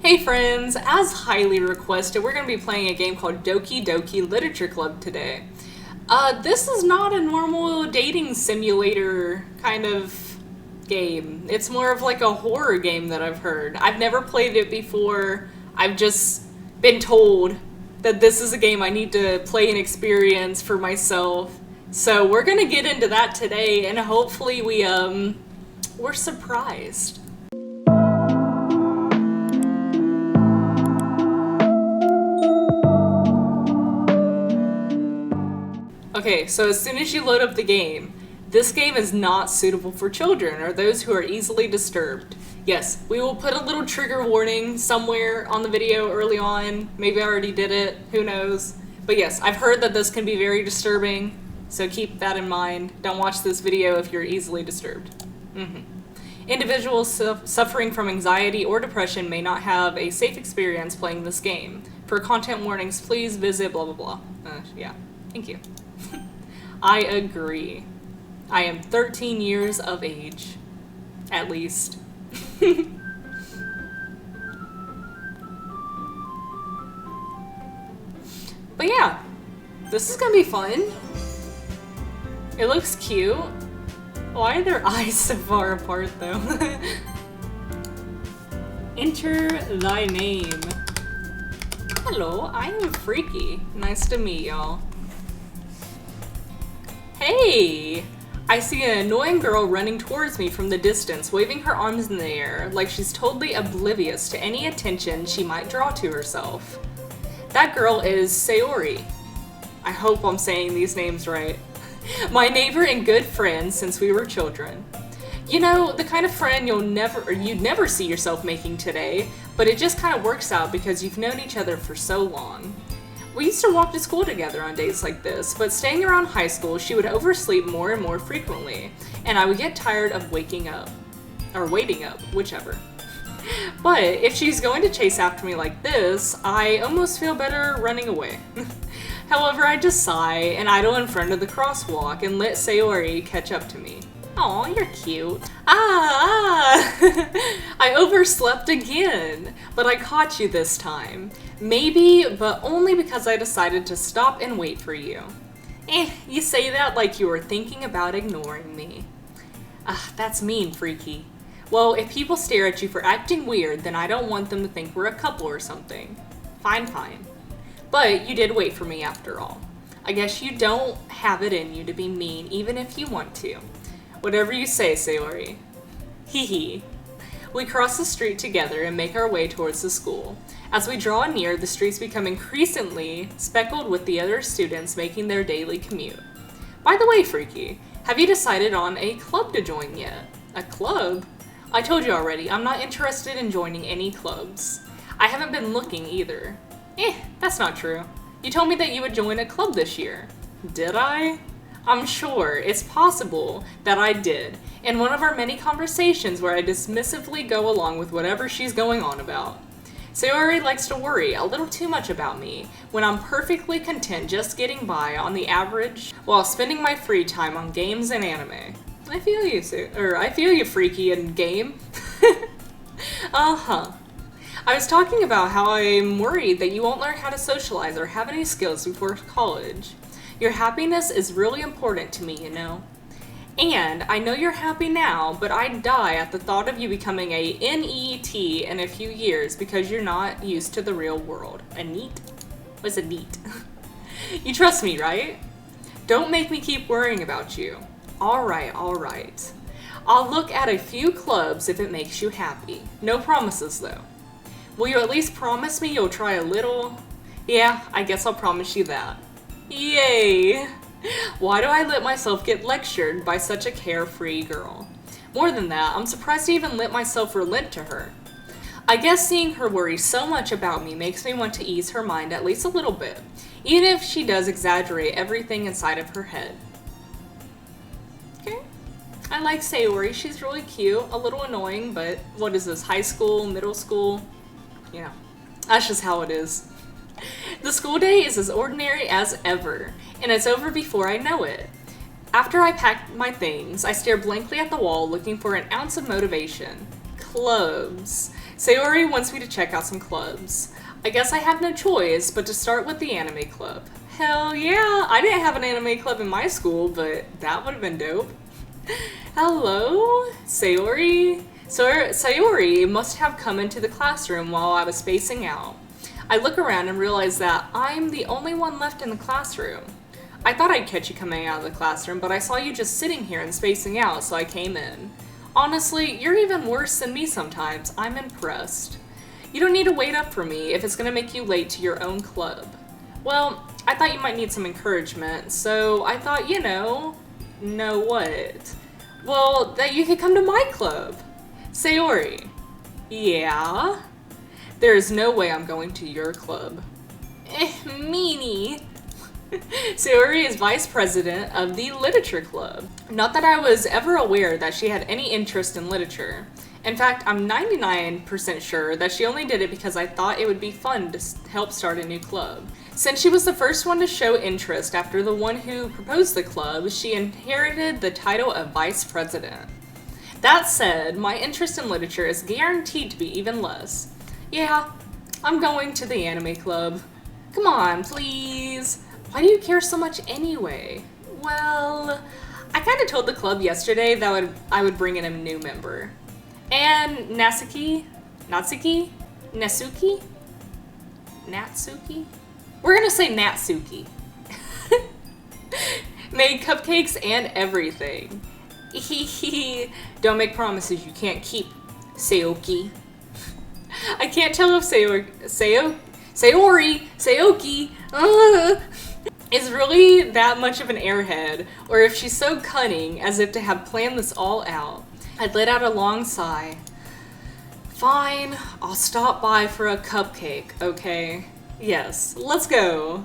Hey friends, as highly requested, we're going to be playing a game called Doki Literature Club today. This is not a normal dating simulator kind of game. It's more of like a horror game that I've heard. I've never played it before. I've just been told that this is a game I need to play and experience for myself. So we're going to get into that today, and hopefully we're surprised. Okay, so as soon as you load up the game, this game is not suitable for children or those who are easily disturbed. Yes, we will put a little trigger warning somewhere on the video early on. Maybe I already did it, who knows. But yes, I've heard that this can be very disturbing, so keep that in mind. Don't watch this video if you're easily disturbed. Individuals suffering from anxiety or depression may not have a safe experience playing this game. For content warnings, please visit blah blah blah. Yeah, thank you. I agree. I am 13 years of age, at least. But yeah, this is gonna be fun. It looks cute. Why are their eyes so far apart though? Enter thy name. Hello, I am Freaky. Nice to meet y'all. Hey! I see an annoying girl running towards me from the distance, waving her arms in the air, like she's totally oblivious to any attention she might draw to herself. That girl is Sayori. I hope I'm saying these names right. My neighbor and good friend since we were children. You know, the kind of friend you'd never see yourself making today, but it just kind of works out because you've known each other for so long. We used to walk to school together on days like this, but staying around high school, she would oversleep more and more frequently, and I would get tired of waking up. Or waiting up, whichever. But if she's going to chase after me like this, I almost feel better running away. However, I just sigh and idle in front of the crosswalk and let Sayori catch up to me. Aw, you're cute. I overslept again, but I caught you this time. Maybe, but only because I decided to stop and wait for you. You say that like you were thinking about ignoring me. That's mean, Freaky. Well, if people stare at you for acting weird, then I don't want them to think we're a couple or something. Fine. But you did wait for me after all. I guess you don't have it in you to be mean even if you want to. Whatever you say, Sayori. Hee. We cross the street together and make our way towards the school. As we draw near, the streets become increasingly speckled with the other students making their daily commute. By the way, Freaky, have you decided on a club to join yet? A club? I told you already, I'm not interested in joining any clubs. I haven't been looking either. That's not true. You told me that you would join a club this year. Did I? I'm sure it's possible that I did, in one of our many conversations where I dismissively go along with whatever she's going on about. Sayori likes to worry a little too much about me when I'm perfectly content just getting by on the average while spending my free time on games and anime. I feel you, Freaky, and game. I was talking about how I'm worried that you won't learn how to socialize or have any skills before college. Your happiness is really important to me, you know. And I know you're happy now, but I'd die at the thought of you becoming a NEET in a few years because you're not used to the real world. A NEET? What's a NEET? You trust me, right? Don't make me keep worrying about you. All right. I'll look at a few clubs if it makes you happy. No promises, though. Will you at least promise me you'll try a little? Yeah, I guess I'll promise you that. Yay! Why do I let myself get lectured by such a carefree girl? More than that, I'm surprised to even let myself relent to her. I guess seeing her worry so much about me makes me want to ease her mind at least a little bit, even if she does exaggerate everything inside of her head. Okay. I like Sayori, she's really cute, a little annoying, but what is this, high school, middle school? Yeah, that's just how it is. The school day is as ordinary as ever, and it's over before I know it. After I pack my things, I stare blankly at the wall looking for an ounce of motivation. Clubs. Sayori wants me to check out some clubs. I guess I have no choice but to start with the anime club. Hell yeah, I didn't have an anime club in my school, but that would have been dope. Hello, Sayori? Sayori must have come into the classroom while I was spacing out. I look around and realize that I'm the only one left in the classroom. I thought I'd catch you coming out of the classroom, but I saw you just sitting here and spacing out, so I came in. Honestly, you're even worse than me sometimes. I'm impressed. You don't need to wait up for me if it's gonna make you late to your own club. Well, I thought you might need some encouragement, so I thought, know what? Well, that you could come to my club. Sayori. Yeah? There is no way I'm going to your club. Meanie. Sayori is vice president of the literature club. Not that I was ever aware that she had any interest in literature. In fact, I'm 99% sure that she only did it because I thought it would be fun to help start a new club. Since she was the first one to show interest after the one who proposed the club, she inherited the title of vice president. That said, my interest in literature is guaranteed to be even less. Yeah, I'm going to the anime club. Come on, please. Why do you care so much anyway? Well, I kind of told the club yesterday that I would bring in a new member. And Natsuki? We're gonna say Natsuki. Made cupcakes and everything. Don't make promises you can't keep, Sayori. I can't tell if Sayori is really that much of an airhead, or if she's so cunning as if to have planned this all out. I let out a long sigh. Fine, I'll stop by for a cupcake, okay? Yes, let's go.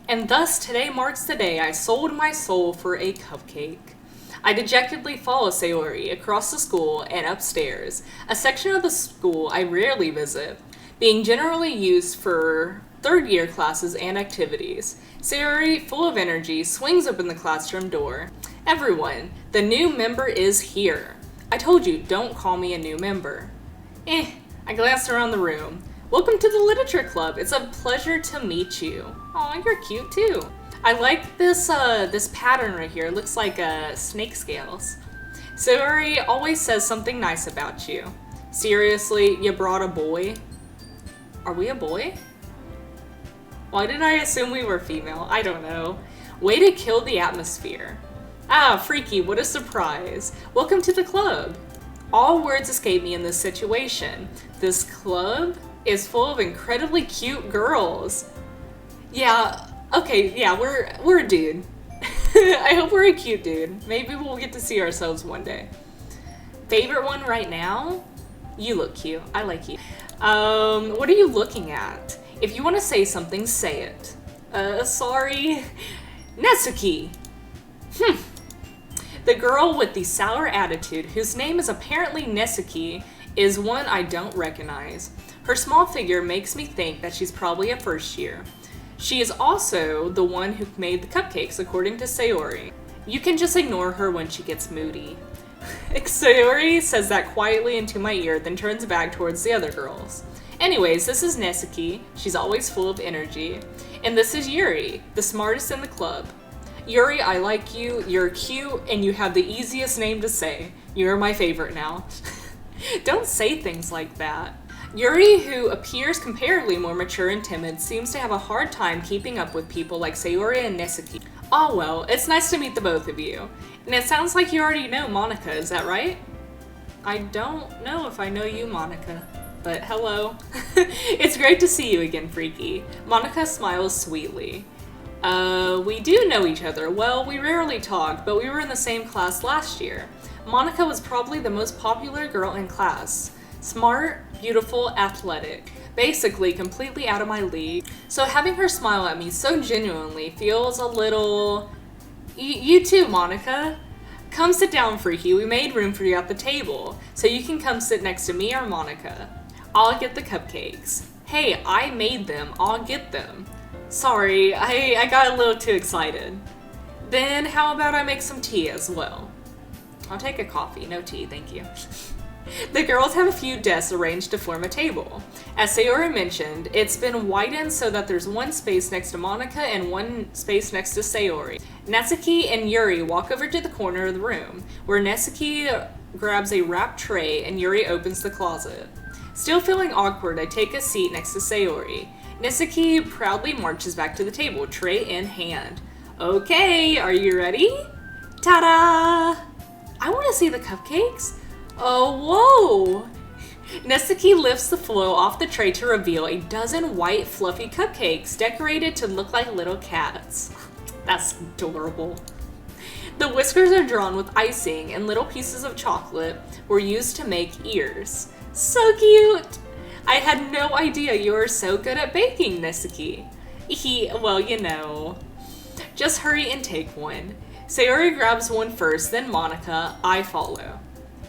And thus today marks the day I sold my soul for a cupcake. I dejectedly follow Sayori across the school and upstairs, a section of the school I rarely visit, being generally used for third-year classes and activities. Sayori, full of energy, swings open the classroom door. Everyone, the new member is here. I told you, don't call me a new member. I glanced around the room. Welcome to the literature club. It's a pleasure to meet you. Aw, you're cute too. I like this pattern right here. It looks like snake scales. Sayori always says something nice about you. Seriously, you brought a boy? Are we a boy? Why did I assume we were female? I don't know. Way to kill the atmosphere. Ah, freaky, what a surprise. Welcome to the club. All words escape me in this situation. This club is full of incredibly cute girls. Yeah, okay, yeah, we're a dude. I hope we're a cute dude. Maybe we'll get to see ourselves one day. Favorite one right now? You look cute. I like you. What are you looking at? If you want to say something, say it. Sorry. Natsuki. The girl with the sour attitude, whose name is apparently Natsuki, is one I don't recognize. Her small figure makes me think that she's probably a first year. She is also the one who made the cupcakes, according to Sayori. You can just ignore her when she gets moody. Sayori says that quietly into my ear, then turns back towards the other girls. Anyways, this is Natsuki. She's always full of energy. And this is Yuri, the smartest in the club. Yuri, I like you, you're cute, and you have the easiest name to say. You're my favorite now. Don't say things like that. Yuri, who appears comparatively more mature and timid, seems to have a hard time keeping up with people like Sayori and Natsuki. Oh well, it's nice to meet the both of you. And it sounds like you already know Monica, is that right? I don't know if I know you, Monica. But hello. It's great to see you again, Freaky. Monica smiles sweetly. We do know each other. Well, we rarely talk, but we were in the same class last year. Monica was probably the most popular girl in class. Smart, beautiful, athletic. Basically, completely out of my league. So having her smile at me so genuinely feels a little... You too, Monica. Come sit down, Freaky. We made room for you at the table, so you can come sit next to me or Monica. I'll get the cupcakes. Hey, I made them. I'll get them. Sorry, I got a little too excited. Then how about I make some tea as well? I'll take a coffee, no tea, thank you. The girls have a few desks arranged to form a table. As Sayori mentioned, it's been widened so that there's one space next to Monica and one space next to Sayori. Natsuki and Yuri walk over to the corner of the room, where Natsuki grabs a wrapped tray and Yuri opens the closet. Still feeling awkward, I take a seat next to Sayori. Natsuki proudly marches back to the table, tray in hand. Okay, are you ready? Ta-da! I want to see the cupcakes. Oh, whoa! Natsuki lifts the foil off the tray to reveal a dozen white, fluffy cupcakes decorated to look like little cats. That's adorable. The whiskers are drawn with icing and little pieces of chocolate were used to make ears. So cute! I had no idea you were so good at baking, Natsuki. Well, you know. Just hurry and take one. Sayori grabs one first, then Monica. I follow.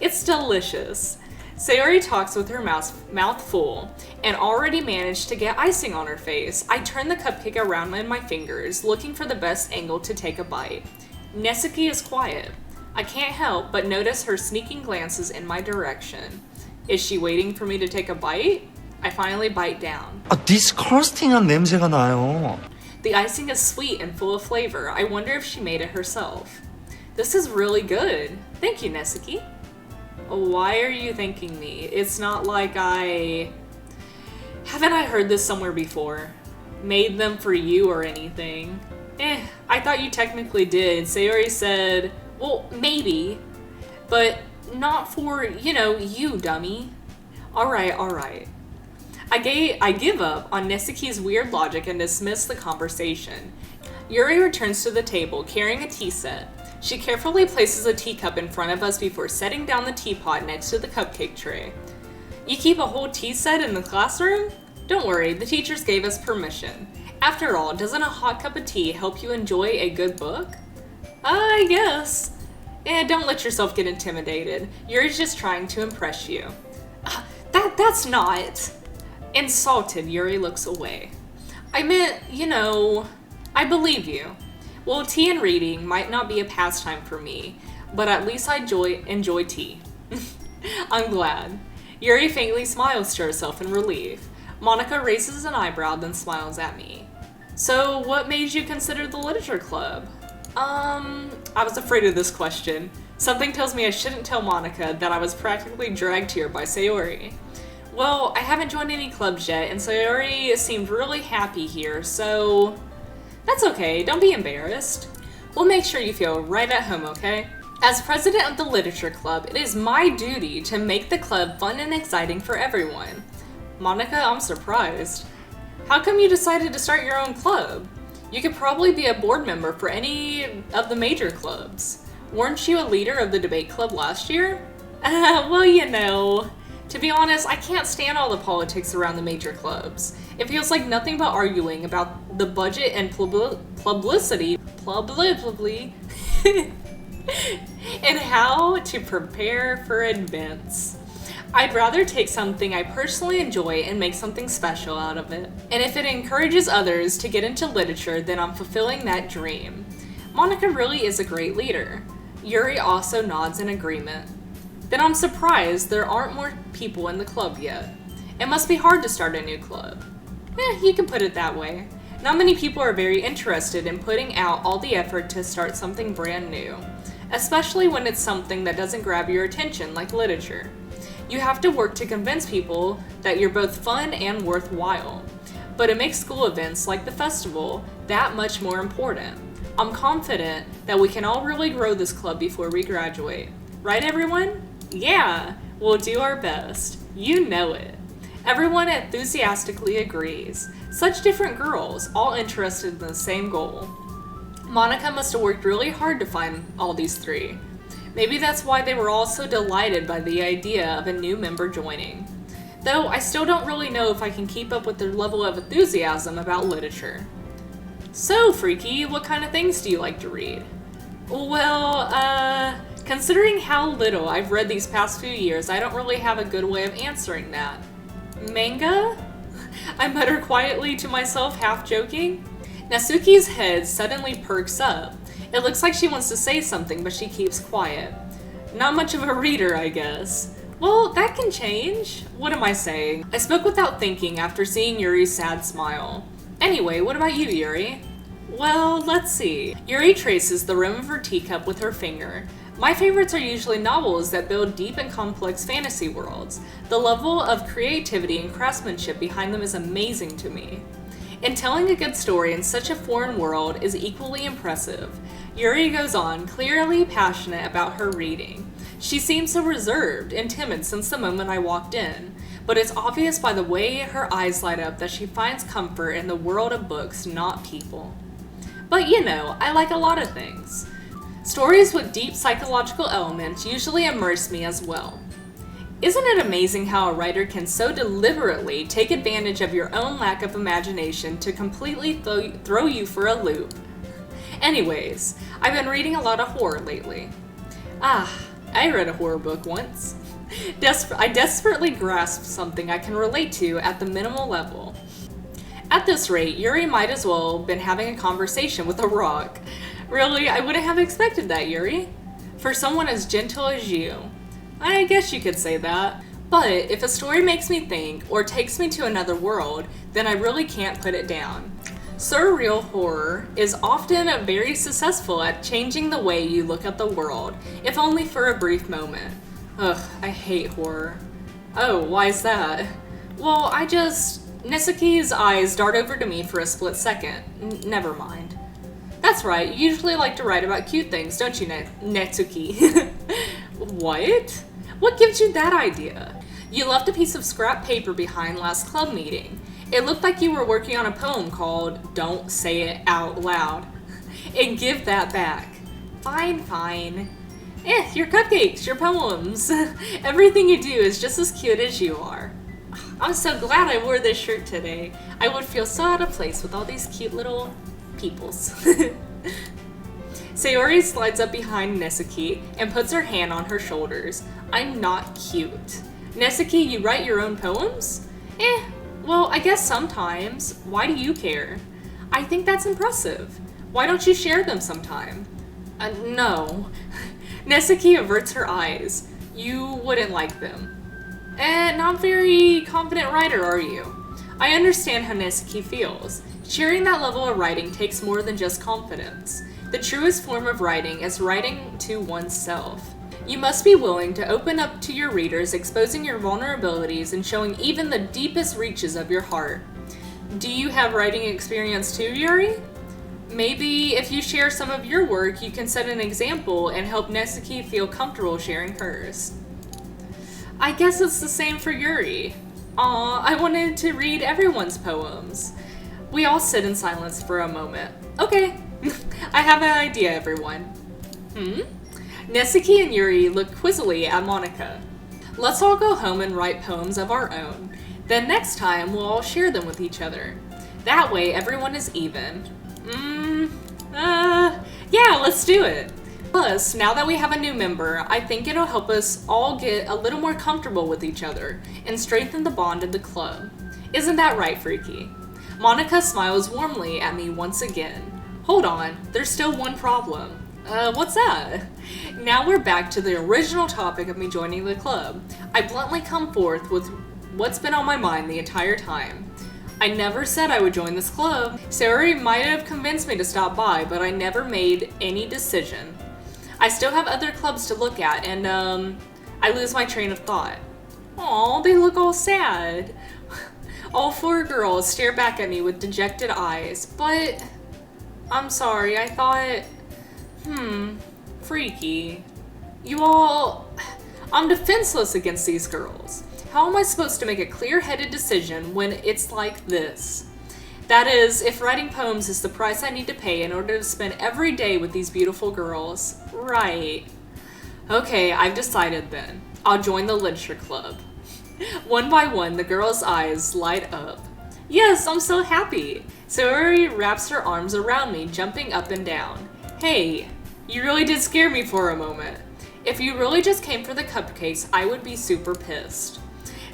It's delicious. Sayori talks with her mouth full and already managed to get icing on her face. I turn the cupcake around in my fingers, looking for the best angle to take a bite. Natsuki is quiet. I can't help but notice her sneaking glances in my direction. Is she waiting for me to take a bite? I finally bite down. 디스커스팅한 냄새가 나요. The icing is sweet and full of flavor. I wonder if she made it herself. This is really good. Thank you, Natsuki. Why are you thanking me? It's not like Haven't I heard this somewhere before? Made them for you or anything? I thought you technically did. Sayori said, well, maybe. But not for, you, dummy. Alright. I give up on Natsuki's weird logic and dismiss the conversation. Yuri returns to the table, carrying a tea set. She carefully places a teacup in front of us before setting down the teapot next to the cupcake tray. You keep a whole tea set in the classroom? Don't worry, the teachers gave us permission. After all, doesn't a hot cup of tea help you enjoy a good book? I guess. Don't let yourself get intimidated. Yuri's just trying to impress you. That's not... Insulted, Yuri looks away. I meant, I believe you. Well, tea and reading might not be a pastime for me, but at least I enjoy tea. I'm glad. Yuri faintly smiles to herself in relief. Monica raises an eyebrow, then smiles at me. So, what made you consider the literature club? I was afraid of this question. Something tells me I shouldn't tell Monica that I was practically dragged here by Sayori. Well, I haven't joined any clubs yet, and Sayori seemed really happy here, so... That's okay, don't be embarrassed. We'll make sure you feel right at home, okay? As president of the literature club, it is my duty to make the club fun and exciting for everyone. Monica, I'm surprised. How come you decided to start your own club? You could probably be a board member for any of the major clubs. Weren't you a leader of the debate club last year? Well, to be honest, I can't stand all the politics around the major clubs. It feels like nothing but arguing about the budget and publicity, and how to prepare for events. I'd rather take something I personally enjoy and make something special out of it. And if it encourages others to get into literature, then I'm fulfilling that dream. Monica really is a great leader. Yuri also nods in agreement. Then I'm surprised there aren't more people in the club yet. It must be hard to start a new club. You can put it that way. Not many people are very interested in putting out all the effort to start something brand new, especially when it's something that doesn't grab your attention like literature. You have to work to convince people that you're both fun and worthwhile. But it makes school events like the festival that much more important. I'm confident that we can all really grow this club before we graduate. Right, everyone? Yeah, we'll do our best. You know it. Everyone enthusiastically agrees. Such different girls, all interested in the same goal. Monica must have worked really hard to find all these three. Maybe that's why they were all so delighted by the idea of a new member joining. Though I still don't really know if I can keep up with their level of enthusiasm about literature. So, Freaky, what kind of things do you like to read? Well, considering how little I've read these past few years, I don't really have a good way of answering that. Manga? I mutter quietly to myself, half joking. Natsuki's head suddenly perks up. It looks like she wants to say something, but she keeps quiet. Not much of a reader, I guess. Well, that can change. What am I saying? I spoke without thinking after seeing Yuri's sad smile. Anyway, what about you, Yuri? Well, let's see. Yuri traces the rim of her teacup with her finger. My favorites are usually novels that build deep and complex fantasy worlds. The level of creativity and craftsmanship behind them is amazing to me. And telling a good story in such a foreign world is equally impressive. Yuri goes on, clearly passionate about her reading. She seems so reserved and timid since the moment I walked in, but it's obvious by the way her eyes light up that she finds comfort in the world of books, not people. But you know, I like a lot of things. Stories with deep psychological elements usually immerse me as well. Isn't it amazing how a writer can so deliberately take advantage of your own lack of imagination to completely throw you for a loop? Anyways, I've been reading a lot of horror lately. I read a horror book once. I desperately grasped something I can relate to at the minimal level. At this rate, Yuri might as well have been having a conversation with a rock. Really, I wouldn't have expected that, Yuri. For someone as gentle as you. I guess you could say that. But if a story makes me think or takes me to another world, then I really can't put it down. Surreal horror is often very successful at changing the way you look at the world, if only for a brief moment. Ugh, I hate horror. Oh, why is that? Well, Nesuke's eyes dart over to me for a split second. Never mind. That's right, you usually like to write about cute things, don't you, Netsuki? What? What gives you that idea? You left a piece of scrap paper behind last club meeting. It looked like you were working on a poem called Don't Say It Out Loud. And give that back. Fine. Your cupcakes, your poems. Everything you do is just as cute as you are. I'm so glad I wore this shirt today. I would feel so out of place with all these cute little peoples. Sayori slides up behind Nesuke and puts her hand on her shoulders. I'm not cute. Nesuke, you write your own poems? Well, I guess sometimes. Why do you care? I think that's impressive. Why don't you share them sometime? No. Nesuke averts her eyes. You wouldn't like them. Not very confident writer, are you? I understand how Nesuke feels. Sharing that level of writing takes more than just confidence. The truest form of writing is writing to oneself. You must be willing to open up to your readers, exposing your vulnerabilities and showing even the deepest reaches of your heart. Do you have writing experience too, Yuri? Maybe if you share some of your work, you can set an example and help Nesuke feel comfortable sharing hers. I guess it's the same for Yuri. I wanted to read everyone's poems. We all sit in silence for a moment. Okay, I have an idea, everyone. Nesuke and Yuri look quizzily at Monika. Let's all go home and write poems of our own. Then next time, we'll all share them with each other. That way, everyone is even. Yeah, let's do it. Plus, now that we have a new member, I think it'll help us all get a little more comfortable with each other and strengthen the bond of the club. Isn't that right, Freaky? Monika smiles warmly at me once again. Hold on, there's still one problem. What's that? Now we're back to the original topic of me joining the club. I bluntly come forth with what's been on my mind the entire time. I never said I would join this club. Sayori might have convinced me to stop by, but I never made any decision. I still have other clubs to look at, and, I lose my train of thought. Aw, they look all sad. All four girls stare back at me with dejected eyes, but I'm sorry, I thought, Freaky. I'm defenseless against these girls. How am I supposed to make a clear-headed decision when it's like this? That is, if writing poems is the price I need to pay in order to spend every day with these beautiful girls. Right. Okay, I've decided then. I'll join the literature club. One by one, the girls' eyes light up. Yes, I'm so happy. Sayori wraps her arms around me, jumping up and down. Hey, you really did scare me for a moment. If you really just came for the cupcakes, I would be super pissed.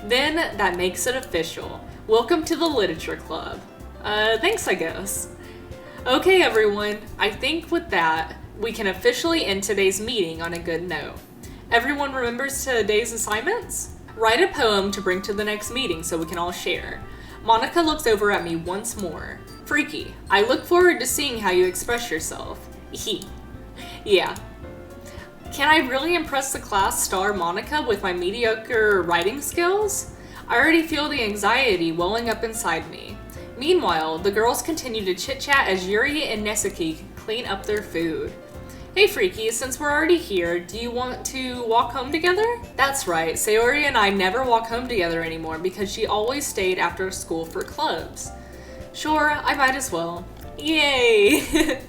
Then that makes it official. Welcome to the literature club. Thanks, I guess. Okay, everyone, I think with that, we can officially end today's meeting on a good note. Everyone remembers today's assignments? Write a poem to bring to the next meeting so we can all share. Monica looks over at me once more. Freaky, I look forward to seeing how you express yourself. Yeah. Can I really impress the class star Monica with my mediocre writing skills? I already feel the anxiety welling up inside me. Meanwhile, the girls continue to chit-chat as Yuri and Nesuke clean up their food. Hey Freaky, since we're already here, do you want to walk home together? That's right, Sayori and I never walk home together anymore because she always stayed after school for clubs. Sure, I might as well. Yay!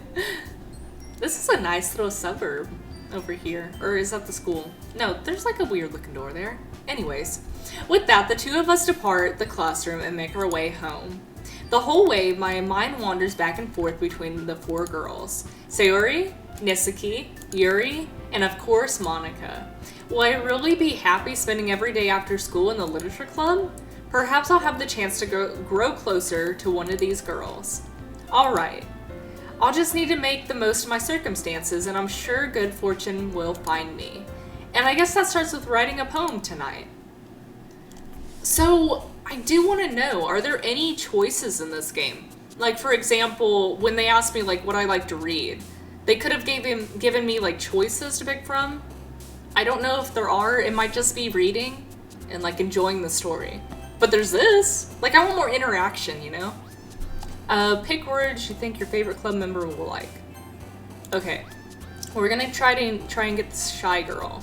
This is a nice little suburb over here. Or is that the school? No, there's like a weird looking door there. Anyways, with that, the two of us depart the classroom and make our way home. The whole way, my mind wanders back and forth between the four girls. Sayori, Nesuke, Yuri, and of course Monica. Will I really be happy spending every day after school in the literature club? Perhaps I'll have the chance to grow closer to one of these girls. Alright. I'll just need to make the most of my circumstances, and I'm sure good fortune will find me. And I guess that starts with writing a poem tonight. So, I do want to know, are there any choices in this game? Like, for example, when they asked me, like, what I like to read, they could have given me, like, choices to pick from. I don't know if there are. It might just be reading and, like, enjoying the story. But there's this. Like, I want more interaction, you know? Pick words you think your favorite club member will like. Okay. We're gonna try and get this shy girl.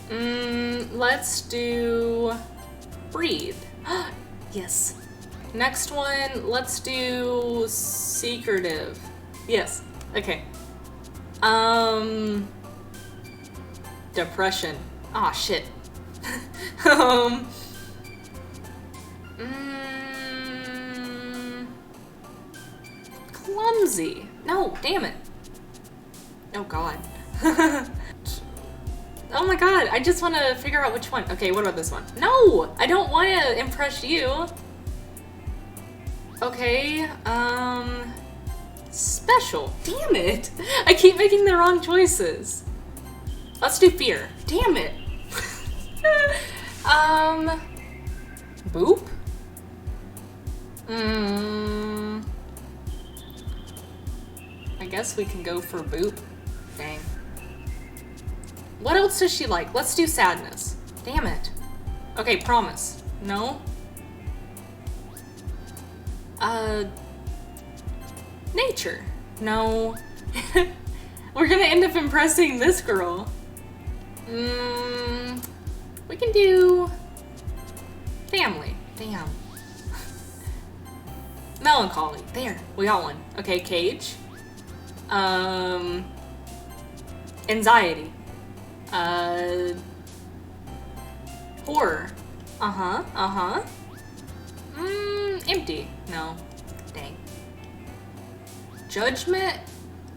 Let's do... breathe. Yes. Next one, let's do secretive. Yes. Okay. Depression. Ah, shit. Clumsy. No, damn it. Oh god. Oh my god, I just want to figure out which one. Okay, what about this one? No! I don't want to impress you. Okay, special. Damn it! I keep making the wrong choices. Let's do fear. Damn it! Boop? I guess we can go for boop. Dang. What else does she like? Let's do sadness. Damn it. Okay, promise. No? Nature. No. We're gonna end up impressing this girl. We can do... family. Damn. Melancholy. There. We got one. Okay, cage. Anxiety. Horror. Empty. No. Dang. Judgment,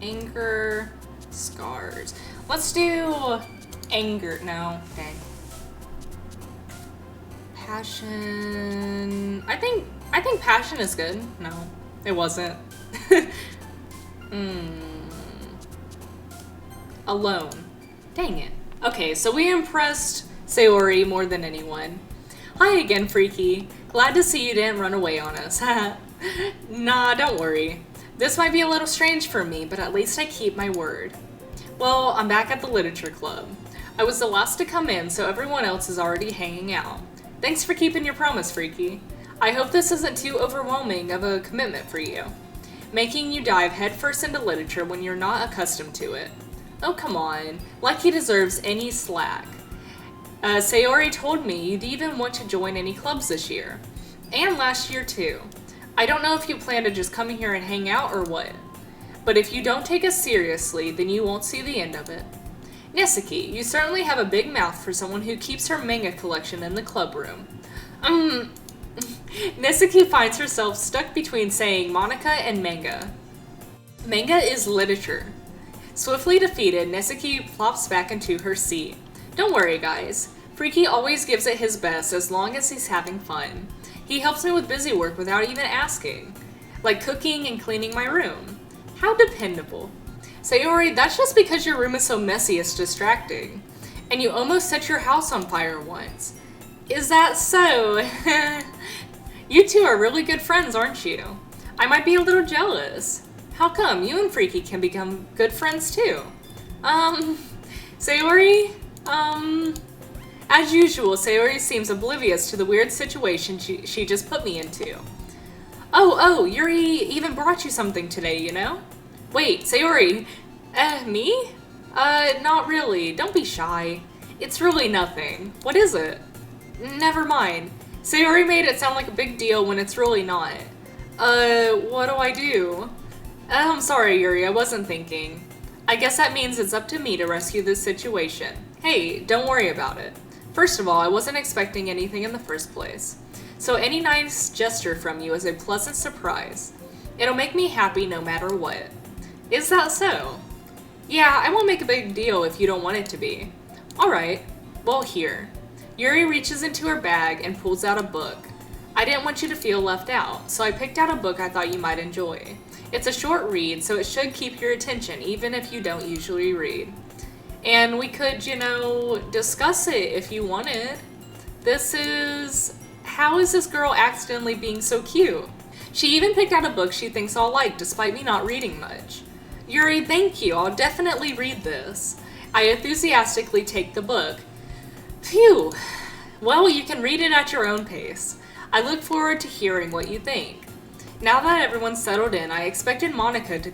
anger, scars. Let's do anger. No. Dang. Passion. I think passion is good. No, it wasn't. Alone. Dang it. Okay, so we impressed Sayori more than anyone. Hi again, Freaky. Glad to see you didn't run away on us. Nah, don't worry. This might be a little strange for me, but at least I keep my word. Well, I'm back at the literature club. I was the last to come in, so everyone else is already hanging out. Thanks for keeping your promise, Freaky. I hope this isn't too overwhelming of a commitment for you, making you dive headfirst into literature when you're not accustomed to it. Oh, come on. Like he deserves any slack. Sayori told me you'd even want to join any clubs this year. And last year, too. I don't know if you plan to just come here and hang out or what. But if you don't take us seriously, then you won't see the end of it. Nesuke, you certainly have a big mouth for someone who keeps her manga collection in the club room. Nesuke finds herself stuck between saying Monica and manga. Manga is literature. Swiftly defeated, Nesuke plops back into her seat. Don't worry, guys. Freaky always gives it his best as long as he's having fun. He helps me with busy work without even asking, like cooking and cleaning my room. How dependable. Sayori, that's just because your room is so messy it's distracting. And you almost set your house on fire once. Is that so? You two are really good friends, aren't you? I might be a little jealous. How come? You and Freaky can become good friends too. Sayori? As usual, Sayori seems oblivious to the weird situation she just put me into. Oh, Yuri even brought you something today, you know? Wait, Sayori, me? Not really. Don't be shy. It's really nothing. What is it? Never mind. Sayori made it sound like a big deal when it's really not. What do I do? I'm sorry, Yuri, I wasn't thinking. I guess that means it's up to me to rescue this situation. Hey, don't worry about it. First of all, I wasn't expecting anything in the first place. So any nice gesture from you is a pleasant surprise. It'll make me happy no matter what. Is that so? Yeah, I won't make a big deal if you don't want it to be. Alright, well here. Yuri reaches into her bag and pulls out a book. I didn't want you to feel left out, so I picked out a book I thought you might enjoy. It's a short read, so it should keep your attention even if you don't usually read. And we could, discuss it if you wanted. This is... How is this girl accidentally being so cute? She even picked out a book she thinks I'll like despite me not reading much. Yuri, thank you. I'll definitely read this. I enthusiastically take the book. Phew. Well, you can read it at your own pace. I look forward to hearing what you think. Now that everyone's settled in, I expected Monica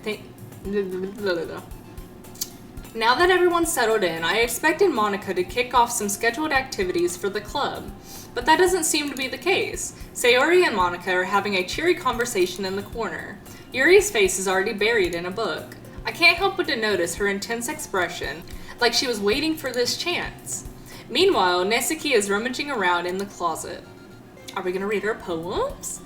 to kick off some scheduled activities for the club. But that doesn't seem to be the case. Sayori and Monica are having a cheery conversation in the corner. Yuri's face is already buried in a book. I can't help but to notice her intense expression, like she was waiting for this chance. Meanwhile, Nesuke is rummaging around in the closet. Are we gonna read her poems?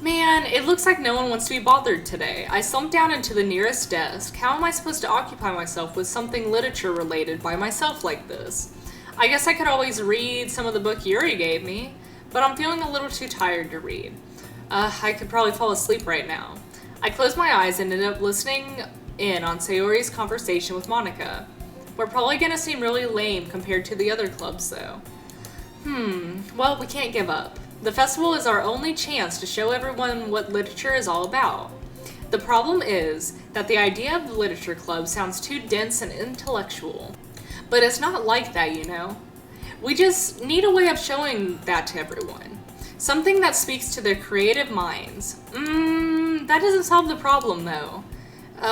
Man, it looks like no one wants to be bothered today. I slumped down into the nearest desk. How am I supposed to occupy myself with something literature related by myself like this? I guess I could always read some of the book Yuri gave me, but I'm feeling a little too tired to read. I could probably fall asleep right now. I closed my eyes and ended up listening in on Sayori's conversation with Monica. We're probably gonna seem really lame compared to the other clubs though. Well, we can't give up. The festival is our only chance to show everyone what literature is all about. The problem is that the idea of the literature club sounds too dense and intellectual. But it's not like that, you know? We just need a way of showing that to everyone. Something that speaks to their creative minds. That doesn't solve the problem though.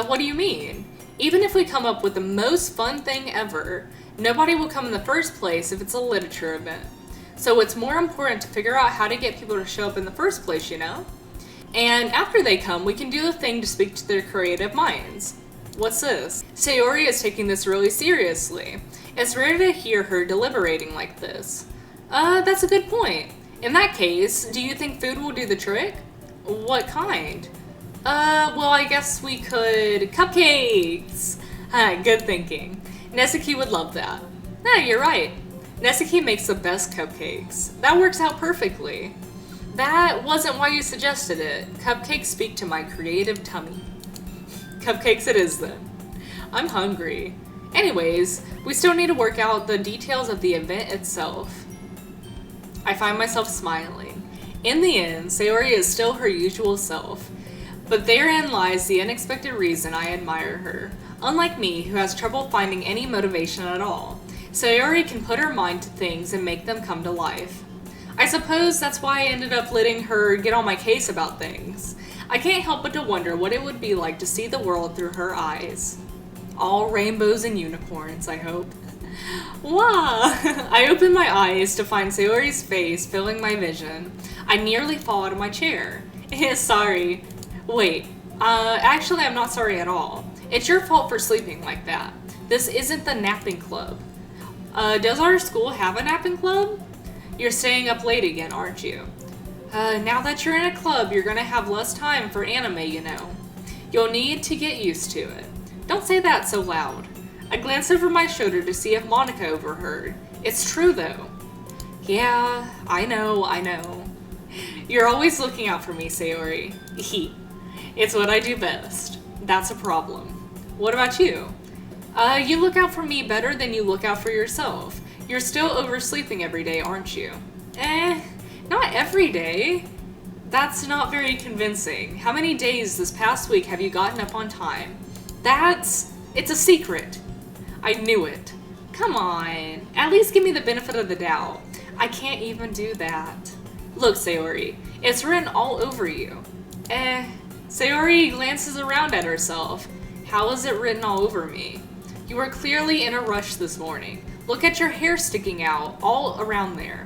What do you mean? Even if we come up with the most fun thing ever, nobody will come in the first place if it's a literature event. So it's more important to figure out how to get people to show up in the first place, you know? And after they come, we can do the thing to speak to their creative minds. What's this? Sayori is taking this really seriously. It's rare to hear her deliberating like this. That's a good point. In that case, do you think food will do the trick? What kind? Well, I guess we could... Cupcakes! Good thinking. Nesuke would love that. You're right. Nesuke makes the best cupcakes. That works out perfectly. That wasn't why you suggested it. Cupcakes speak to my creative tummy. Cupcakes it is then. I'm hungry. Anyways, we still need to work out the details of the event itself. I find myself smiling. In the end, Sayori is still her usual self. But therein lies the unexpected reason I admire her. Unlike me, who has trouble finding any motivation at all, Sayori can put her mind to things and make them come to life. I suppose that's why I ended up letting her get on my case about things. I can't help but to wonder what it would be like to see the world through her eyes. All rainbows and unicorns, I hope. Wow! I opened my eyes to find Sayori's face filling my vision. I nearly fall out of my chair. Sorry. Wait. Actually, I'm not sorry at all. It's your fault for sleeping like that. This isn't the napping club. Does our school have a napping club? You're staying up late again, aren't you? Now that you're in a club, you're gonna have less time for anime, you know. You'll need to get used to it. Don't say that so loud. I glanced over my shoulder to see if Monica overheard. It's true, though. Yeah, I know. You're always looking out for me, Sayori. It's what I do best. That's a problem. What about you? You look out for me better than you look out for yourself. You're still oversleeping every day, aren't you? Not every day. That's not very convincing. How many days this past week have you gotten up on time? It's a secret. I knew it. Come on, at least give me the benefit of the doubt. I can't even do that. Look, Sayori, it's written all over you. Sayori glances around at herself. How is it written all over me? You were clearly in a rush this morning. Look at your hair sticking out all around there.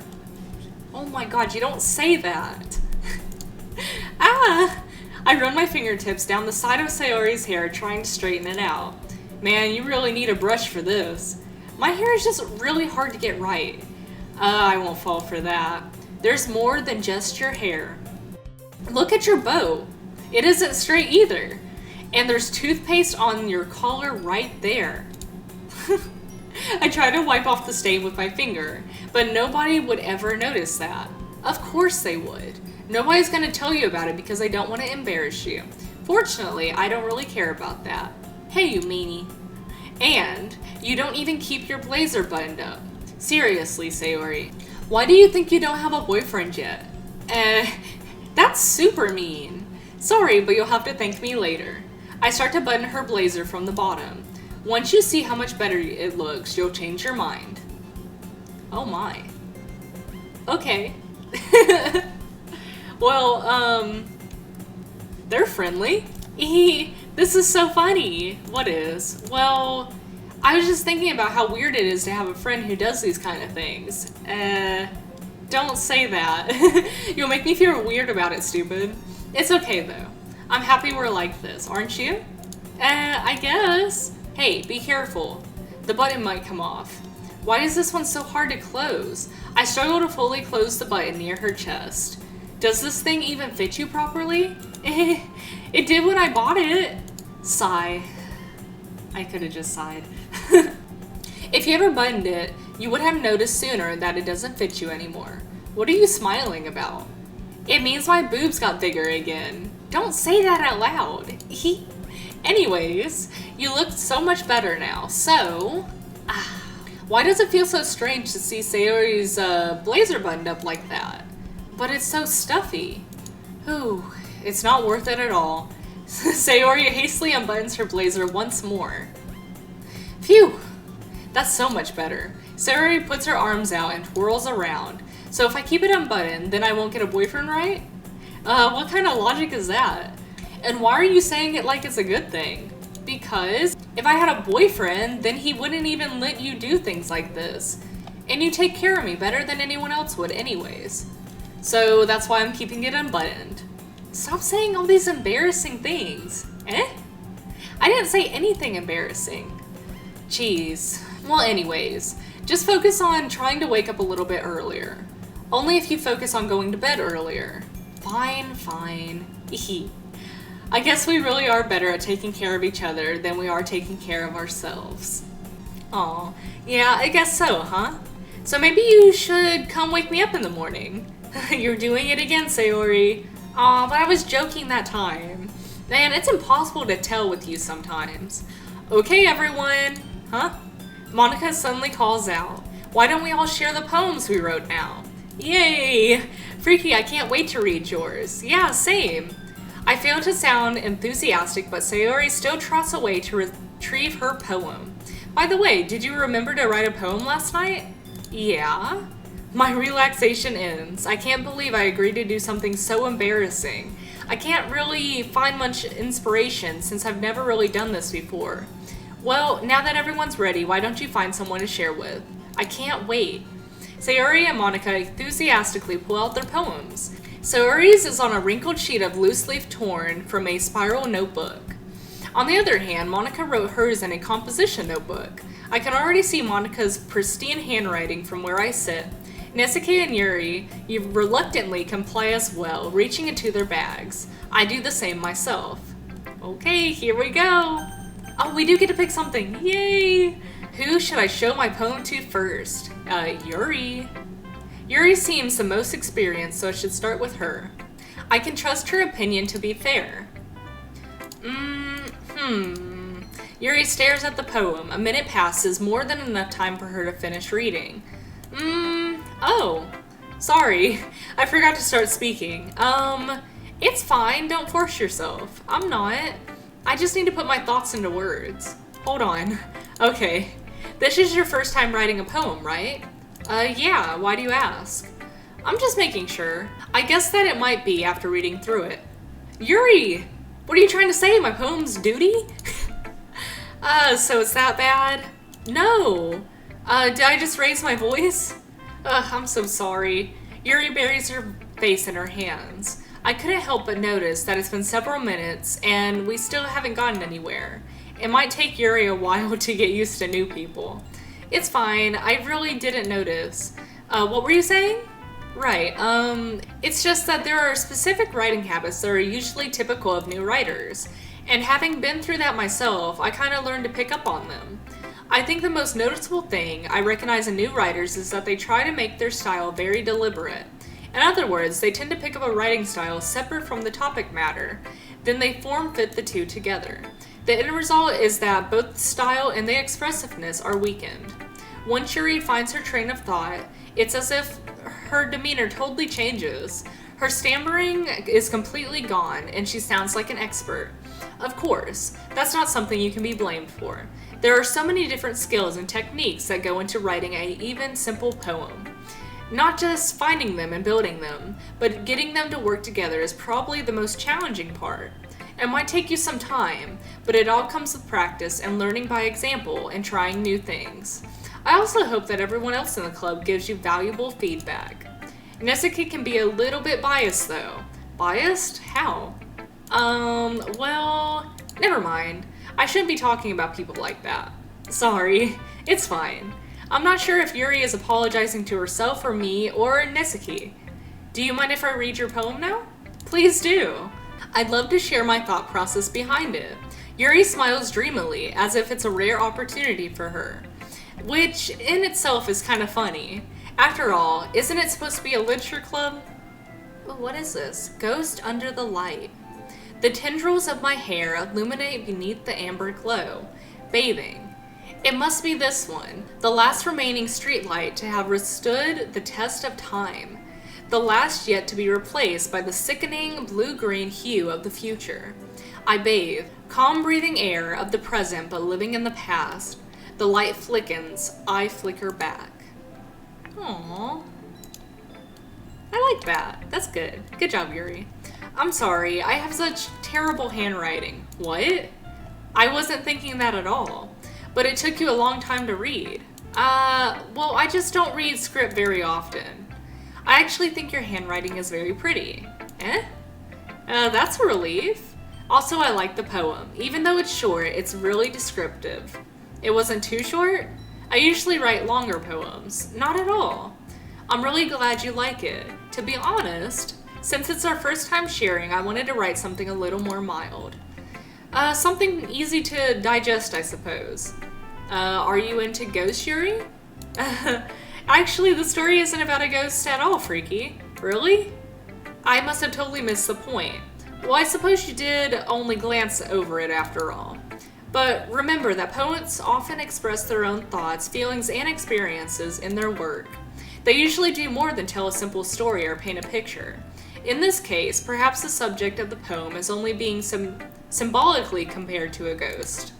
Oh my god, you don't say that. I run my fingertips down the side of Sayori's hair trying to straighten it out. Man, you really need a brush for this. My hair is just really hard to get right. I won't fall for that. There's more than just your hair. Look at your bow. It isn't straight either. And there's toothpaste on your collar right there. I try to wipe off the stain with my finger, but nobody would ever notice that. Of course they would. Nobody's gonna tell you about it because they don't want to embarrass you. Fortunately, I don't really care about that. Hey, you meanie. And you don't even keep your blazer buttoned up. Seriously, Sayori. Why do you think you don't have a boyfriend yet? That's super mean. Sorry, but you'll have to thank me later. I start to button her blazer from the bottom. Once you see how much better it looks, you'll change your mind. Oh my. Okay. Well, they're friendly. This is so funny. What is? Well, I was just thinking about how weird it is to have a friend who does these kind of things. Don't say that. You'll make me feel weird about it, stupid. It's okay, though. I'm happy we're like this, aren't you? I guess. Hey, be careful. The button might come off. Why is this one so hard to close? I struggle to fully close the button near her chest. Does this thing even fit you properly? It did when I bought it. Sigh. I could have just sighed. If you ever buttoned it, you would have noticed sooner that it doesn't fit you anymore. What are you smiling about? It means my boobs got bigger again. Don't say that out loud. Anyways, you look so much better now, so... why does it feel so strange to see Sayori's blazer buttoned up like that? But it's so stuffy. Ooh, it's not worth it at all. Sayori hastily unbuttons her blazer once more. Phew! That's so much better. Sayori puts her arms out and twirls around. So if I keep it unbuttoned, then I won't get a boyfriend, right? What kind of logic is that? And why are you saying it like it's a good thing? Because if I had a boyfriend, then he wouldn't even let you do things like this. And you take care of me better than anyone else would anyways. So that's why I'm keeping it unbuttoned. Stop saying all these embarrassing things. I didn't say anything embarrassing. Jeez. Well, anyways, just focus on trying to wake up a little bit earlier. Only if you focus on going to bed earlier. Fine, fine. I guess we really are better at taking care of each other than we are taking care of ourselves. Aw, yeah, I guess so, huh? So maybe you should come wake me up in the morning. You're doing it again, Sayori. Aw, but I was joking that time. Man, it's impossible to tell with you sometimes. Okay, everyone. Huh? Monica suddenly calls out. Why don't we all share the poems we wrote now? Yay! Freaky, I can't wait to read yours. Yeah, same. I fail to sound enthusiastic, but Sayori still trots away to retrieve her poem. By the way, did you remember to write a poem last night? Yeah. My relaxation ends. I can't believe I agreed to do something so embarrassing. I can't really find much inspiration since I've never really done this before. Well, now that everyone's ready, why don't you find someone to share with? I can't wait. Sayori and Monica enthusiastically pull out their poems. Sayori's is on a wrinkled sheet of loose leaf torn from a spiral notebook. On the other hand, Monica wrote hers in a composition notebook. I can already see Monica's pristine handwriting from where I sit. Nesuke and Yuri, you reluctantly comply as well, reaching into their bags. I do the same myself. Okay, here we go. Oh, we do get to pick something. Yay! Who should I show my poem to first? Yuri. Yuri seems the most experienced, so I should start with her. I can trust her opinion to be fair. Yuri stares at the poem. A minute passes, more than enough time for her to finish reading. Oh. Sorry. I forgot to start speaking. It's fine. Don't force yourself. I'm not. I just need to put my thoughts into words. Hold on. Okay. This is your first time writing a poem, right? Yeah. Why do you ask? I'm just making sure. I guess that it might be after reading through it. Yuri! What are you trying to say? My poem's duty? So it's that bad? No. Did I just raise my voice? I'm so sorry. Yuri buries her face in her hands. I couldn't help but notice that it's been several minutes and we still haven't gotten anywhere. It might take Yuri a while to get used to new people. It's fine. I really didn't notice. What were you saying? Right, it's just that there are specific writing habits that are usually typical of new writers, and having been through that myself, I kind of learned to pick up on them. I think the most noticeable thing I recognize in new writers is that they try to make their style very deliberate. In other words, they tend to pick up a writing style separate from the topic matter, then they form-fit the two together. The end result is that both the style and the expressiveness are weakened. Once Yuri finds her train of thought, it's as if her demeanor totally changes. Her stammering is completely gone, and she sounds like an expert. Of course, that's not something you can be blamed for. There are so many different skills and techniques that go into writing an even simple poem. Not just finding them and building them, but getting them to work together is probably the most challenging part. It might take you some time, but it all comes with practice and learning by example and trying new things. I also hope that everyone else in the club gives you valuable feedback. Nezuki can be a little bit biased though. Biased? How? Well, never mind. I shouldn't be talking about people like that. Sorry, it's fine. I'm not sure if Yuri is apologizing to herself or me or Nezuki. Do you mind if I read your poem now? Please do. I'd love to share my thought process behind it. Yuri smiles dreamily, as if it's a rare opportunity for her. Which, in itself, is kind of funny. After all, isn't it supposed to be a literature club? What is this? Ghost under the light. The tendrils of my hair illuminate beneath the amber glow. Bathing. It must be this one, the last remaining streetlight to have withstood the test of time. The last yet to be replaced by the sickening blue-green hue of the future. I bathe, calm breathing air of the present but living in the past. The light flickens, I flicker back. Aww. I like that. That's good. Good job, Yuri. I'm sorry, I have such terrible handwriting. What? I wasn't thinking that at all. But it took you a long time to read. Well, I just don't read script very often. I actually think your handwriting is very pretty. Eh? That's a relief. Also, I like the poem. Even though it's short, it's really descriptive. It wasn't too short? I usually write longer poems. Not at all. I'm really glad you like it. To be honest, since it's our first time sharing, I wanted to write something a little more mild. Something easy to digest, I suppose. Are you into ghost Yuri? Actually, the story isn't about a ghost at all, Freaky. Really? I must have totally missed the point. Well, I suppose you did only glance over it after all. But remember that poets often express their own thoughts, feelings, and experiences in their work. They usually do more than tell a simple story or paint a picture. In this case, perhaps the subject of the poem is only being symbolically compared to a ghost,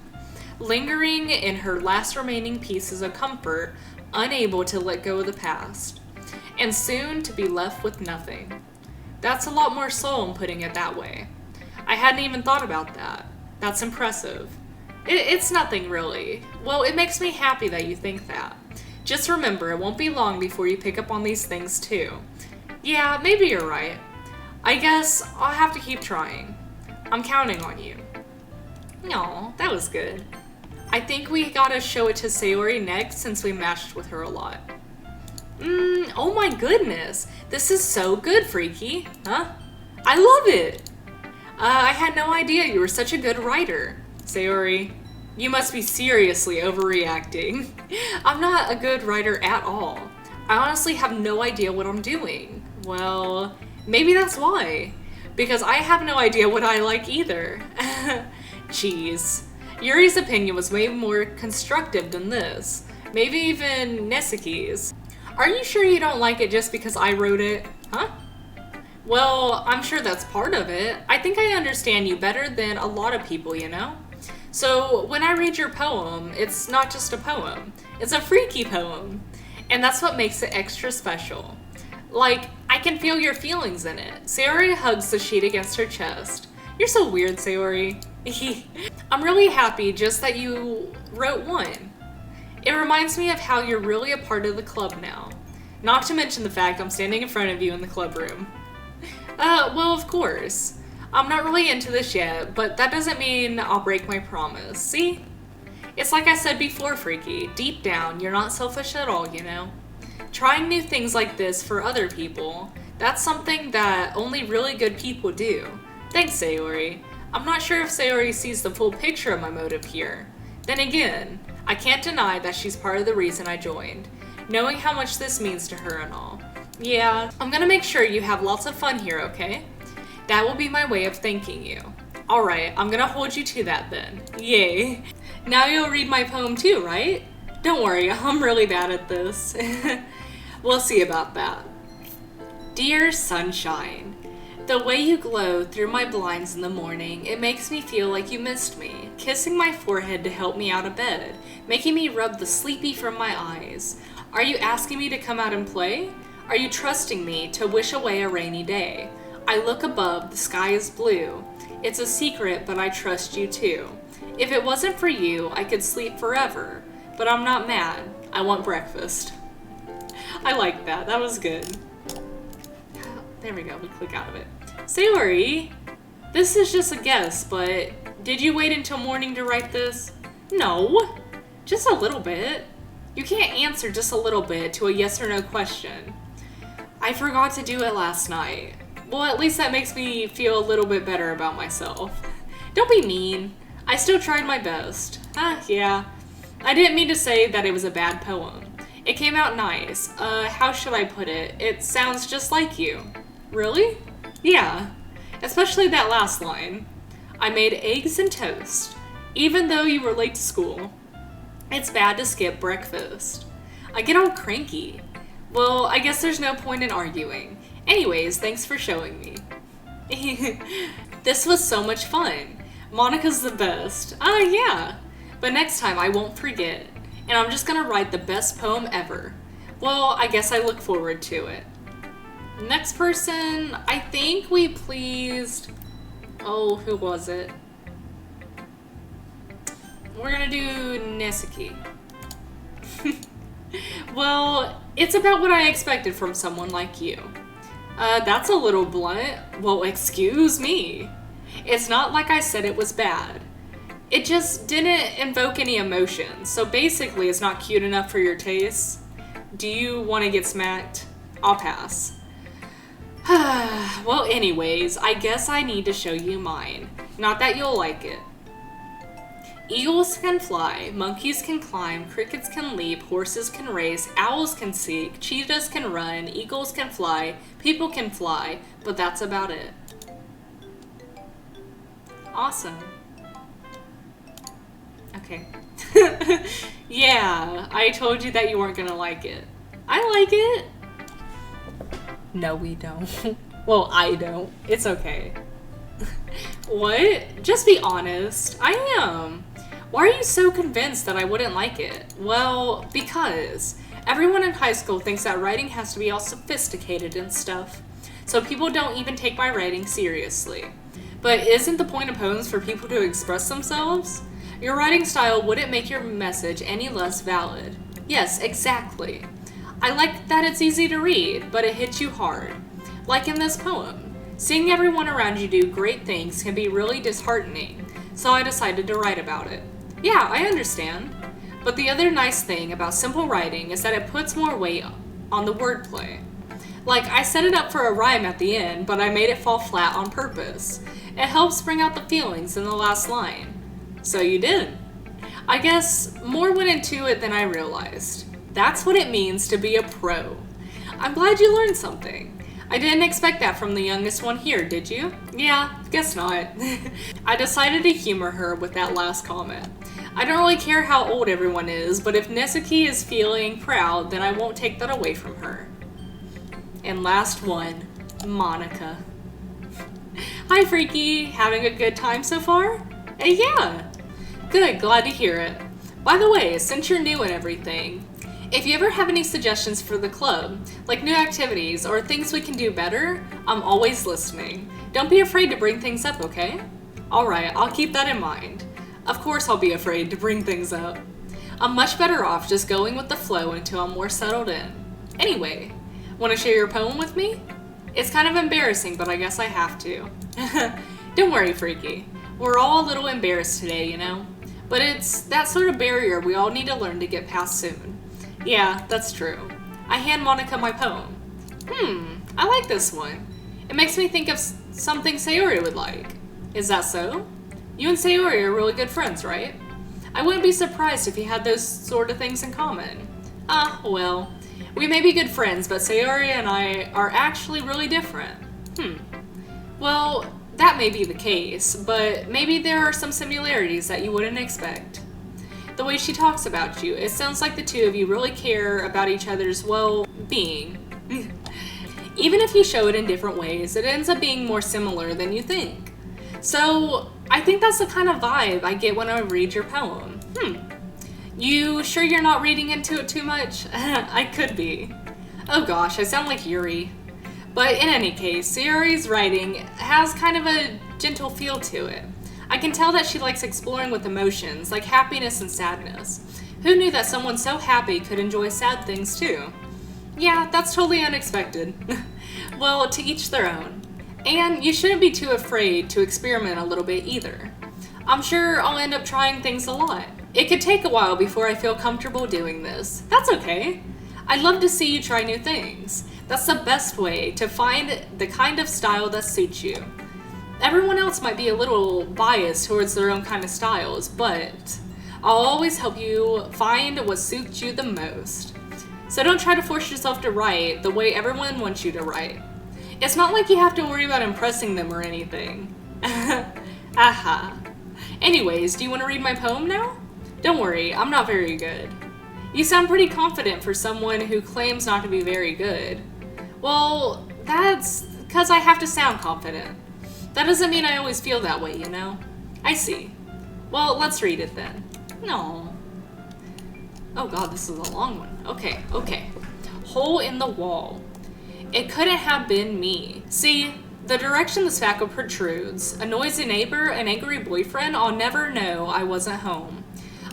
lingering in her last remaining pieces of comfort, unable to let go of the past, and soon to be left with nothing. That's a lot more soul in putting it that way. I hadn't even thought about that. That's impressive. It's nothing really. Well, it makes me happy that you think that. Just remember, it won't be long before you pick up on these things too. Yeah, maybe you're right. I guess I'll have to keep trying. I'm counting on you. Aw, that was good. I think we gotta show it to Sayori next since we matched with her a lot. Oh my goodness. This is so good, Freaky. Huh? I love it. I had no idea you were such a good writer. Sayori, you must be seriously overreacting. I'm not a good writer at all. I honestly have no idea what I'm doing. Well, maybe that's why. Because I have no idea what I like either. Jeez. Yuri's opinion was way more constructive than this. Maybe even Nesuke's. Are you sure you don't like it just because I wrote it? Huh? Well, I'm sure that's part of it. I think I understand you better than a lot of people, you know? So when I read your poem, it's not just a poem. It's a freaky poem. And that's what makes it extra special. Like, I can feel your feelings in it. Sayori hugs the sheet against her chest. You're so weird, Sayori. I'm really happy just that you wrote one. It reminds me of how you're really a part of the club now. Not to mention the fact I'm standing in front of you in the club room. Well, of course. I'm not really into this yet, but that doesn't mean I'll break my promise, see? It's like I said before, Freaky. Deep down, you're not selfish at all, you know? Trying new things like this for other people, that's something that only really good people do. Thanks, Sayori. I'm not sure if Sayori sees the full picture of my motive here. Then again, I can't deny that she's part of the reason I joined, knowing how much this means to her and all. Yeah, I'm gonna make sure you have lots of fun here, okay? That will be my way of thanking you. Alright, I'm gonna hold you to that then. Yay. Now you'll read my poem too, right? Don't worry, I'm really bad at this. We'll see about that. Dear sunshine, the way you glow through my blinds in the morning, it makes me feel like you missed me, kissing my forehead to help me out of bed, making me rub the sleepy from my eyes. Are you asking me to come out and play? Are you trusting me to wish away a rainy day? I look above, the sky is blue. It's a secret, but I trust you too. If it wasn't for you, I could sleep forever. But I'm not mad. I want breakfast. I like that. That was good. There we go. We click out of it. Sayori, this is just a guess, but did you wait until morning to write this? No. Just a little bit. You can't answer just a little bit to a yes or no question. I forgot to do it last night. Well, at least that makes me feel a little bit better about myself. Don't be mean. I still tried my best. Yeah. I didn't mean to say that it was a bad poem. It came out nice. How should I put it? It sounds just like you. Really? Yeah. Especially that last line. I made eggs and toast, even though you were late to school. It's bad to skip breakfast. I get all cranky. Well, I guess there's no point in arguing. Anyways, thanks for showing me. This was so much fun. Monica's the best. Yeah. But next time I won't forget. And I'm just gonna write the best poem ever. Well, I guess I look forward to it. Next person, I think we pleased... Oh, who was it? We're gonna do Nesuke. Well, it's about what I expected from someone like you. That's a little blunt. Well, excuse me. It's not like I said it was bad. It just didn't invoke any emotion, so basically it's not cute enough for your taste. Do you want to get smacked? I'll pass. Well, anyways, I guess I need to show you mine. Not that you'll like it. Eagles can fly, monkeys can climb, crickets can leap, horses can race, owls can seek, cheetahs can run, eagles can fly, people can fly, but that's about it. Awesome. Okay. Yeah, I told you that you weren't gonna like it. I like it. No, we don't. Well, I don't. It's okay. What? Just be honest. I am. Why are you so convinced that I wouldn't like it? Well, because everyone in high school thinks that writing has to be all sophisticated and stuff. So people don't even take my writing seriously. But isn't the point of poems for people to express themselves? Your writing style wouldn't make your message any less valid. Yes, exactly. I like that it's easy to read, but it hits you hard. Like in this poem. Seeing everyone around you do great things can be really disheartening, so I decided to write about it. Yeah, I understand. But the other nice thing about simple writing is that it puts more weight on the wordplay. Like, I set it up for a rhyme at the end, but I made it fall flat on purpose. It helps bring out the feelings in the last line. So you did. I guess more went into it than I realized. That's what it means to be a pro. I'm glad you learned something. I didn't expect that from the youngest one here, did you? Yeah, guess not. I decided to humor her with that last comment. I don't really care how old everyone is, but if Nezuki is feeling proud, then I won't take that away from her. And last one, Monica. Hi, Freaky. Having a good time so far? Yeah. Good, glad to hear it. By the way, since you're new and everything, if you ever have any suggestions for the club, like new activities or things we can do better, I'm always listening. Don't be afraid to bring things up, okay? Alright, I'll keep that in mind. Of course I'll be afraid to bring things up. I'm much better off just going with the flow until I'm more settled in. Anyway, want to share your poem with me? It's kind of embarrassing, but I guess I have to. Don't worry, Freaky. We're all a little embarrassed today, you know? But it's that sort of barrier we all need to learn to get past soon. Yeah, that's true. I hand Monica my poem. I like this one. It makes me think of something Sayori would like. Is that so? You and Sayori are really good friends, right? I wouldn't be surprised if you had those sort of things in common. Well, we may be good friends, but Sayori and I are actually really different. Well, that may be the case, but maybe there are some similarities that you wouldn't expect. The way she talks about you, it sounds like the two of you really care about each other's well-being. Even if you show it in different ways, it ends up being more similar than you think. So, I think that's the kind of vibe I get when I read your poem. You sure you're not reading into it too much? I could be. Oh gosh, I sound like Yuri. But in any case, Sayori's writing has kind of a gentle feel to it. I can tell that she likes exploring with emotions, like happiness and sadness. Who knew that someone so happy could enjoy sad things too? Yeah, that's totally unexpected. Well, to each their own. And you shouldn't be too afraid to experiment a little bit either. I'm sure I'll end up trying things a lot. It could take a while before I feel comfortable doing this. That's okay. I'd love to see you try new things. That's the best way to find the kind of style that suits you. Everyone else might be a little biased towards their own kind of styles, but I'll always help you find what suits you the most. So don't try to force yourself to write the way everyone wants you to write. It's not like you have to worry about impressing them or anything. Aha. Anyways, do you want to read my poem now? Don't worry, I'm not very good. You sound pretty confident for someone who claims not to be very good. Well, that's because I have to sound confident. That doesn't mean I always feel that way, you know? I see. Well, let's read it then. No. Oh god, this is a long one. Okay. Hole in the wall. It couldn't have been me. See, the direction the spackle protrudes, a noisy neighbor, an angry boyfriend, I'll never know I wasn't home.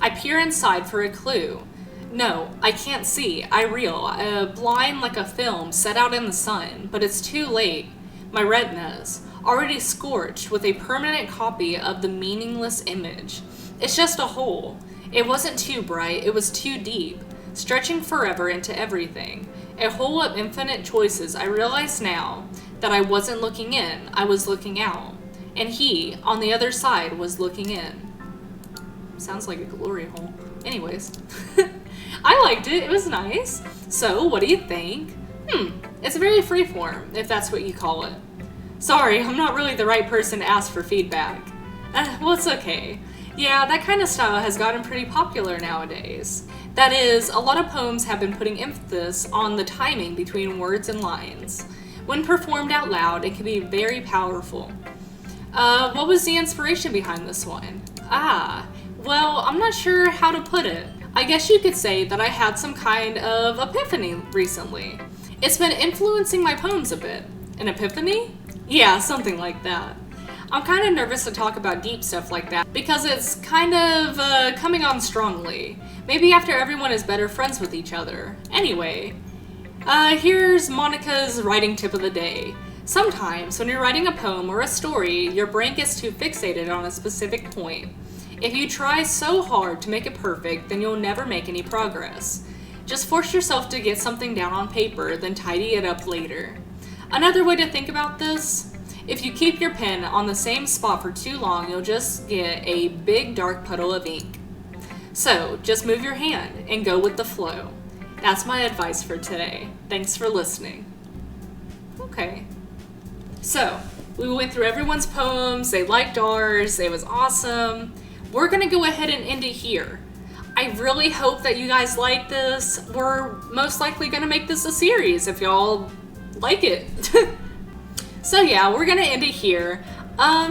I peer inside for a clue. No, I can't see. I reel, blind like a film set out in the sun, but it's too late. My retinas, already scorched with a permanent copy of the meaningless image. It's just a hole. It wasn't too bright, it was too deep, stretching forever into everything. A hole of infinite choices. I realize now that I wasn't looking in, I was looking out. And he, on the other side, was looking in. Sounds like a glory hole. Anyways. I liked it, it was nice. So, what do you think? It's very freeform, if that's what you call it. Sorry, I'm not really the right person to ask for feedback. Well, it's okay. Yeah, that kind of style has gotten pretty popular nowadays. That is, a lot of poems have been putting emphasis on the timing between words and lines. When performed out loud, it can be very powerful. What was the inspiration behind this one? Well, I'm not sure how to put it. I guess you could say that I had some kind of epiphany recently. It's been influencing my poems a bit. An epiphany? Yeah, something like that. I'm kind of nervous to talk about deep stuff like that because it's kind of coming on strongly. Maybe after everyone is better friends with each other. Anyway, here's Monica's writing tip of the day. Sometimes when you're writing a poem or a story, your brain gets too fixated on a specific point. If you try so hard to make it perfect, then you'll never make any progress. Just force yourself to get something down on paper, then tidy it up later. Another way to think about this, if you keep your pen on the same spot for too long, you'll just get a big dark puddle of ink. So, just move your hand and go with the flow. That's my advice for today. Thanks for listening. Okay. Okay. So, we went through everyone's poems, they liked ours, it was awesome. We're gonna go ahead and end it here. I really hope that you guys like this. We're most likely gonna make this a series if y'all like it. So yeah, we're gonna end it here.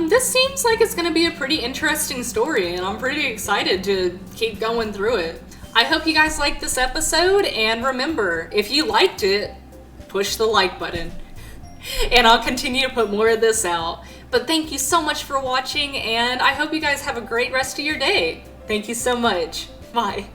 This seems like it's gonna be a pretty interesting story, and I'm pretty excited to keep going through it. I hope you guys liked this episode, and remember, if you liked it, push the like button. And I'll continue to put more of this out. But thank you so much for watching, and I hope you guys have a great rest of your day. Thank you so much. Bye.